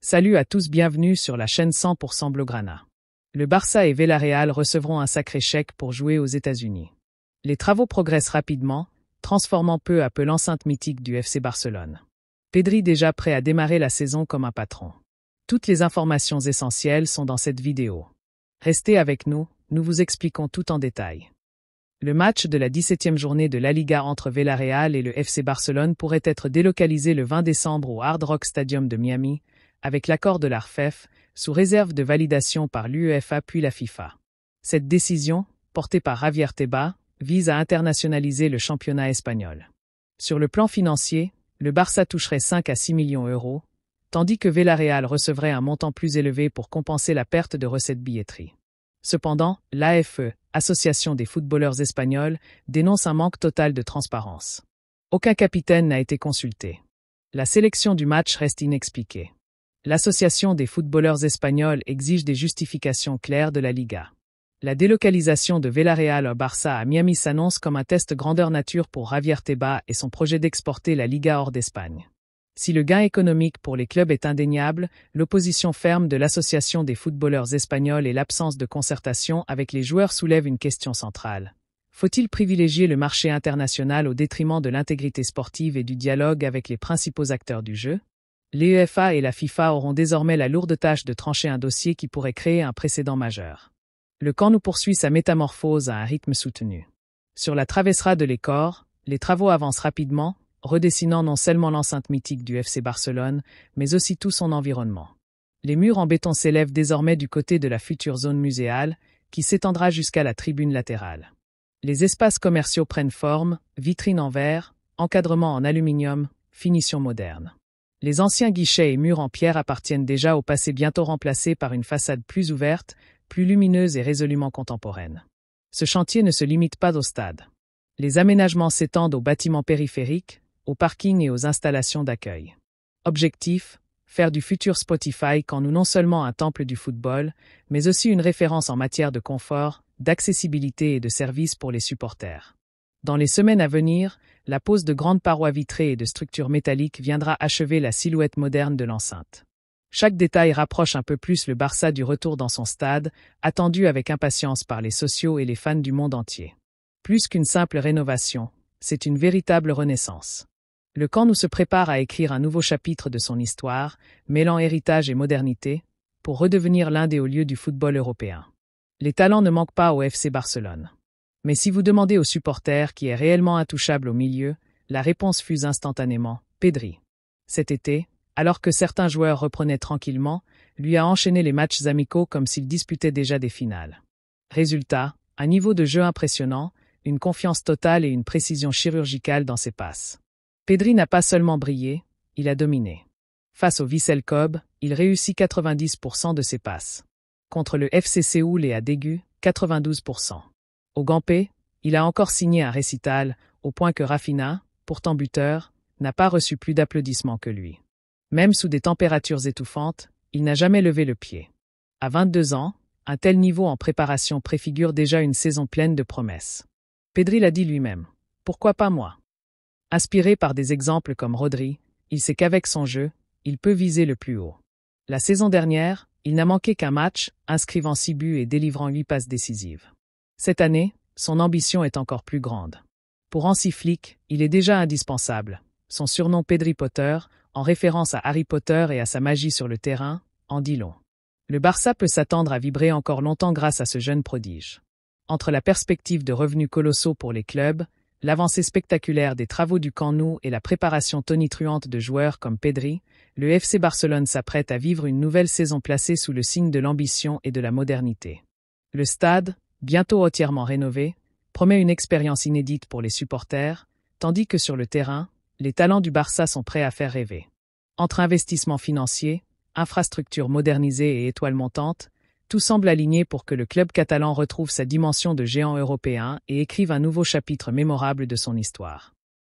Salut à tous, bienvenue sur la chaîne 100% Blaugrana. Le Barça et Villarreal recevront un sacré chèque pour jouer aux États-Unis. Les travaux progressent rapidement, transformant peu à peu l'enceinte mythique du FC Barcelone. Pedri déjà prêt à démarrer la saison comme un patron. Toutes les informations essentielles sont dans cette vidéo. Restez avec nous, nous vous expliquons tout en détail. Le match de la 17e journée de la Liga entre Villarreal et le FC Barcelone pourrait être délocalisé le 20 décembre au Hard Rock Stadium de Miami, avec l'accord de l'ARFEF, sous réserve de validation par l'UEFA puis la FIFA. Cette décision, portée par Javier Tebas, vise à internationaliser le championnat espagnol. Sur le plan financier, le Barça toucherait 5 à 6 millions d'euros, tandis que Villarreal recevrait un montant plus élevé pour compenser la perte de recettes billetterie. Cependant, l'AFE, Association des footballeurs espagnols, dénonce un manque total de transparence. Aucun capitaine n'a été consulté. La sélection du match reste inexpliquée. L'Association des footballeurs espagnols exige des justifications claires de la Liga. La délocalisation de Villarreal au Barça à Miami s'annonce comme un test grandeur nature pour Javier Tebas et son projet d'exporter la Liga hors d'Espagne. Si le gain économique pour les clubs est indéniable, l'opposition ferme de l'Association des footballeurs espagnols et l'absence de concertation avec les joueurs soulève une question centrale. Faut-il privilégier le marché international au détriment de l'intégrité sportive et du dialogue avec les principaux acteurs du jeu ? L'UEFA et la FIFA auront désormais la lourde tâche de trancher un dossier qui pourrait créer un précédent majeur. Le Camp Nou poursuit sa métamorphose à un rythme soutenu. Sur la Travessera de l'Écor, les travaux avancent rapidement, redessinant non seulement l'enceinte mythique du FC Barcelone, mais aussi tout son environnement. Les murs en béton s'élèvent désormais du côté de la future zone muséale, qui s'étendra jusqu'à la tribune latérale. Les espaces commerciaux prennent forme, vitrines en verre, encadrement en aluminium, finition moderne. Les anciens guichets et murs en pierre appartiennent déjà au passé, bientôt remplacés par une façade plus ouverte, plus lumineuse et résolument contemporaine. Ce chantier ne se limite pas au stade. Les aménagements s'étendent aux bâtiments périphériques, aux parkings et aux installations d'accueil. Objectif, faire du futur Spotify Camp Nou non seulement un temple du football, mais aussi une référence en matière de confort, d'accessibilité et de service pour les supporters. Dans les semaines à venir, la pose de grandes parois vitrées et de structures métalliques viendra achever la silhouette moderne de l'enceinte. Chaque détail rapproche un peu plus le Barça du retour dans son stade, attendu avec impatience par les socios et les fans du monde entier. Plus qu'une simple rénovation, c'est une véritable renaissance. Le Camp Nou se prépare à écrire un nouveau chapitre de son histoire, mêlant héritage et modernité, pour redevenir l'un des hauts lieux du football européen. Les talents ne manquent pas au FC Barcelone. Mais si vous demandez aux supporters qui est réellement intouchable au milieu, la réponse fuse instantanément, Pedri. Cet été, alors que certains joueurs reprenaient tranquillement, lui a enchaîné les matchs amicaux comme s'il disputait déjà des finales. Résultat, un niveau de jeu impressionnant, une confiance totale et une précision chirurgicale dans ses passes. Pedri n'a pas seulement brillé, il a dominé. Face au Vissel Kobe, il réussit 90% de ses passes. Contre le FC Séoul et à Daegu, 92%. Au Gampé, il a encore signé un récital, au point que Rafinha, pourtant buteur, n'a pas reçu plus d'applaudissements que lui. Même sous des températures étouffantes, il n'a jamais levé le pied. À 22 ans, un tel niveau en préparation préfigure déjà une saison pleine de promesses. Pedri l'a dit lui-même. Pourquoi pas moi ? Inspiré par des exemples comme Rodri, il sait qu'avec son jeu, il peut viser le plus haut. La saison dernière, il n'a manqué qu'un match, inscrivant 6 buts et délivrant 8 passes décisives. Cette année, son ambition est encore plus grande. Pour Hansi Flick, il est déjà indispensable. Son surnom Pedri Potter, en référence à Harry Potter et à sa magie sur le terrain, en dit long. Le Barça peut s'attendre à vibrer encore longtemps grâce à ce jeune prodige. Entre la perspective de revenus colossaux pour les clubs, l'avancée spectaculaire des travaux du Camp Nou et la préparation tonitruante de joueurs comme Pedri, le FC Barcelone s'apprête à vivre une nouvelle saison placée sous le signe de l'ambition et de la modernité. Le stade, bientôt entièrement rénové, promet une expérience inédite pour les supporters, tandis que sur le terrain, les talents du Barça sont prêts à faire rêver. Entre investissements financiers, infrastructures modernisées et étoiles montantes, tout semble aligné pour que le club catalan retrouve sa dimension de géant européen et écrive un nouveau chapitre mémorable de son histoire.